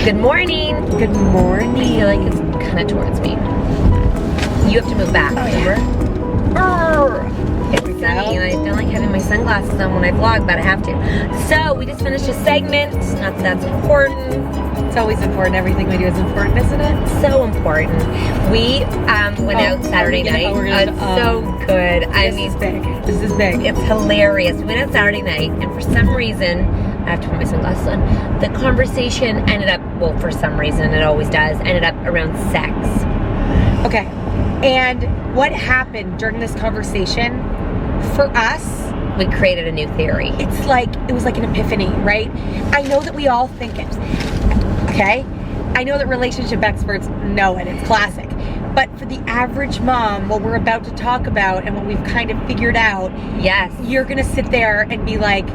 Good morning. Good morning. I feel like it's kind of towards me. You have to move back, remember? It's sunny and I don't like having my sunglasses on when I vlog, but I have to. So we just finished a segment. Not that that's important. It's always important. Everything we do is important, isn't it? So important. We went out Saturday night. It's so good. This is big. It's hilarious. We went out Saturday night, and for some reason, I have to put my sunglasses on. The conversation ended up, well, for some reason, it always does, ended up around sex. Okay. And what happened during this conversation for us? We created a new theory. It was like an epiphany, right? I know that we all think it. Okay? I know that relationship experts know it. It's classic. But for the average mom, what we're about to talk about and what we've kind of figured out, yes, you're gonna sit there and be like,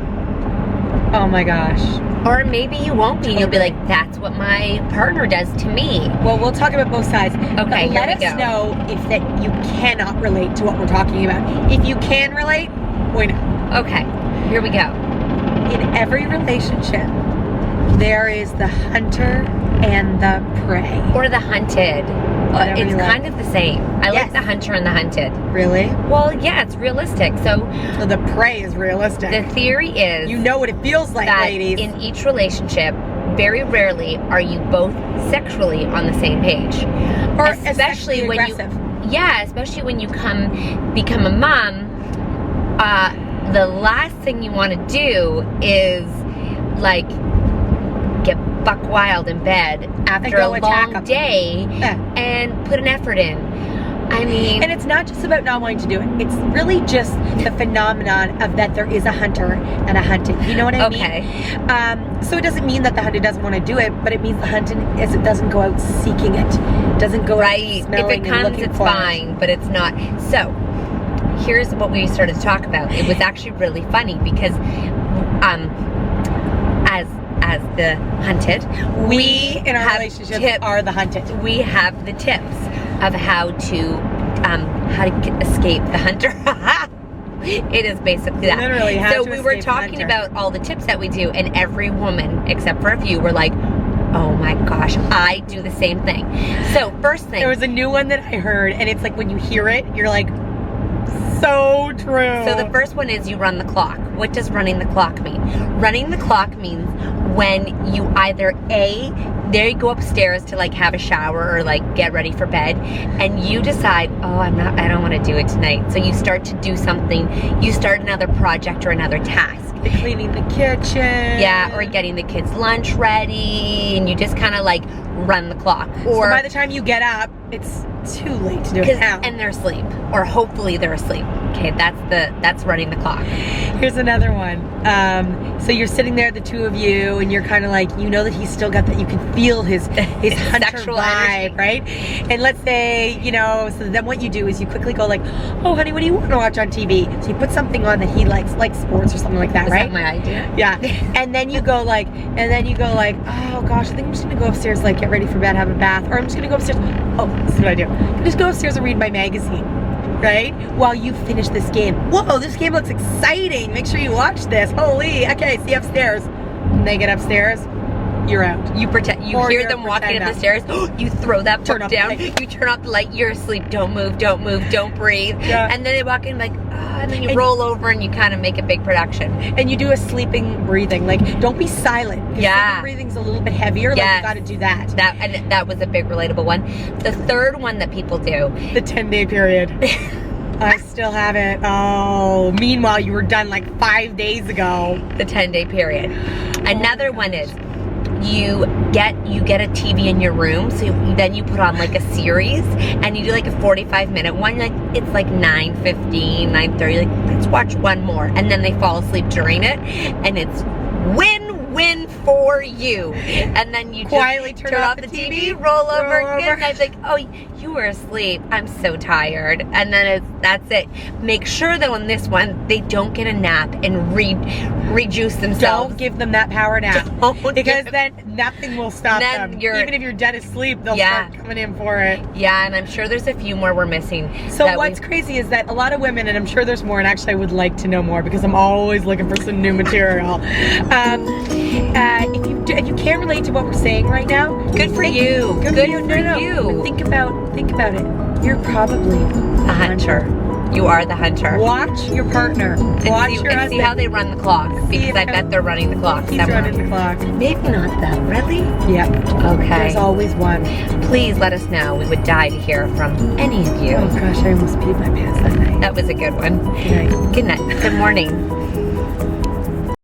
oh my gosh. Or maybe you won't be. You'll be like, that's what my partner does to me. Well, we'll talk about both sides. Okay, let us know if that you cannot relate to what we're talking about. If you can relate, we know. Okay, here we go. In every relationship, there is the hunter and the prey. Or the hunted. It's kind of the same. I like Yes. the hunter and the hunted. Really? Well, yeah, it's realistic. So the prey is realistic. the theory is, you know what it feels like, that ladies. in each relationship, very rarely are you both sexually on the same page. Or especially when aggressive. especially when you become a mom. The last thing you want to do is like get buck wild in bed after a long day and put an effort in. I mean, and it's not just about not wanting to do it. It's really just the phenomenon of that there is a hunter and a hunted. You know what I mean? So it doesn't mean that the hunted doesn't want to do it, but it means the hunted is it doesn't go out seeking it. Doesn't go out smelling if it comes, it's fine, but it's not. So here's what we started to talk about. It was actually really funny because as the hunted, we in our relationships are the hunted. We have the tips of how to escape the hunter. It is basically that. Literally, so we were talking about all the tips that we do, and every woman, except for a few, were like, oh my gosh, I do the same thing. So first thing, there was a new one that I heard, and it's like when you hear it, you're like, so true. So the first one is you run the clock. What does running the clock mean? Running the clock means when you either there you go upstairs to like have a shower or like get ready for bed, and you decide, oh, I don't want to do it tonight. So you start to do something. You start another project or another task. Cleaning the kitchen. Yeah, or getting the kids' lunch ready, and you just kind of like run the clock. Or so by the time you get up, it's too late to do it now. And they're asleep, or hopefully they're asleep. Okay, that's running the clock. Here's another one. So you're sitting there, the two of you, and you're kind of like, you know that he's still got that. You can feel his hunter sexual vibe, energy. right? And let's say, so then what you do is you quickly go like, oh honey, what do you want to watch on TV? So you put something on that he likes, like sports or something like that, right? Is that my idea? Yeah. And then you go like, oh gosh, I think I'm just gonna go upstairs, like get ready for bed, have a bath, or I'm just gonna go upstairs. Oh, this is what I do. I just go upstairs and read my magazine, right? While you finish this game. Whoa, this game looks exciting. Make sure you watch this. Holy, okay, see you upstairs. When they get upstairs, you're out. You hear them walking up the stairs. You throw that book down. You turn off the light. You're asleep. Don't move. Don't move. Don't breathe. Yeah. And then they walk in like, and then you roll over and you kind of make a big production. And you do a sleeping breathing. Like, don't be silent. Yeah. Sleeping breathing's a little bit heavier. Yes. Like, you got to do that. That was a big relatable one. The third one that people do. The 10-day period. I still have it. Oh, meanwhile, you were done like 5 days ago. The 10-day period. Another one is you get a TV in your room, so then you put on like a series and you do like a 45-minute one. Like it's like 9:15, 9:30. Like let's watch one more, and then they fall asleep during it, and it's win for you. And then you quietly turn off the TV, roll over, good night. Like, oh, you were asleep. I'm so tired. And then that's it. Make sure that on this one they don't get a nap and rejuice themselves. Don't give them that power nap. Because then nothing will stop them. Even if you're dead asleep, they'll start coming in for it. Yeah, and I'm sure there's a few more we're missing. So what's crazy is that a lot of women, and I'm sure there's more, and actually I would like to know more because I'm always looking for some new material. If you can't relate to what we're saying right now, Good for you. Good for you. No. you. Think about it. You're probably A hunter. You are the hunter. Watch your partner. Watch your and husband. see how they run the clock. Because I bet they're running the clock He's somewhere. running the clock. Maybe not though. Really? Yeah. Okay. There's always one. Please let us know. We would die to hear from any of you. Oh gosh, I almost peed my pants that night. That was a good one. Good night. Good night. Good morning.